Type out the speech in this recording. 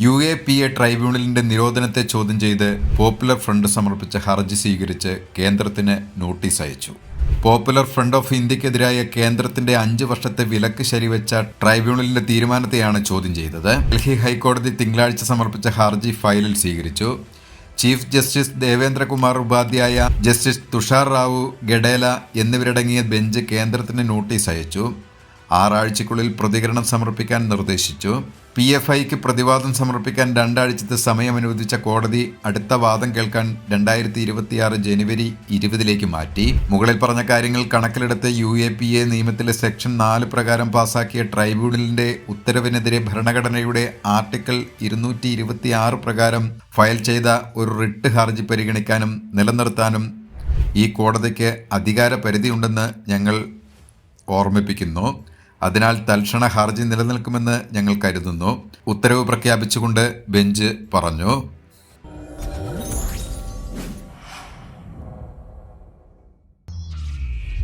UAPA ട്രൈബ്യൂണലിന്റെ നിരോധനത്തെ ചോദ്യം ചെയ്ത് popular front സമർപ്പിച്ച ഹർജി സ്വീകരിച്ച് കേന്ദ്രത്തിന് നോട്ടീസ് അയച്ചു. പോപ്പുലർ ഫ്രണ്ട് ഓഫ് ഇന്ത്യക്കെതിരായ കേന്ദ്രത്തിന്റെ 5 വർഷത്തെ വിലക്ക് ശരിവെച്ച ട്രൈബ്യൂണലിന്റെ തീരുമാനത്തെയാണ് ചോദ്യം ചെയ്തത്. ഡൽഹി ഹൈക്കോടതി തിങ്കളാഴ്ച സമർപ്പിച്ച ഹർജി ഫയലിൽ സ്വീകരിച്ചു. Chief justice Devendrakumar Upadhyaya, justice Tushar Rao Gadela എന്നിവരടങ്ങിയ ബെഞ്ച് കേന്ദ്രത്തിന് നോട്ടീസ് അയച്ചു. 6 ആഴ്ചയ്ക്കുള്ളിൽ പ്രതികരണം സമർപ്പിക്കാൻ നിർദ്ദേശിച്ചു. PFIക്ക് പ്രതിവാദം സമർപ്പിക്കാൻ 2 ആഴ്ചത്തെ സമയം അനുവദിച്ച കോടതി അടുത്ത വാദം കേൾക്കാൻ 2026 ജനുവരി 20 മാറ്റി. മുകളിൽ പറഞ്ഞ കാര്യങ്ങൾ കണക്കിലെടുത്ത് UAPA നിയമത്തിലെ സെക്ഷൻ 4 പ്രകാരം പാസാക്കിയ ട്രൈബ്യൂണലിന്റെ ഉത്തരവിനെതിരെ ഭരണഘടനയുടെ ആർട്ടിക്കിൾ 226 പ്രകാരം ഫയൽ ചെയ്ത ഒരു റിട്ട് ഹർജി പരിഗണിക്കാനും നിലനിർത്താനും ഈ കോടതിക്ക് അധികാര പരിധിയുണ്ടെന്ന് ഞങ്ങൾ ഓർമ്മിപ്പിക്കുന്നു. അതിനാൽ തൽക്ഷണ ഹർജി നിലനിൽക്കുമെന്ന് ഞങ്ങൾ കരുതുന്നു. ഉത്തരവ് പ്രഖ്യാപിച്ചുകൊണ്ട് ബെഞ്ച് പറഞ്ഞു.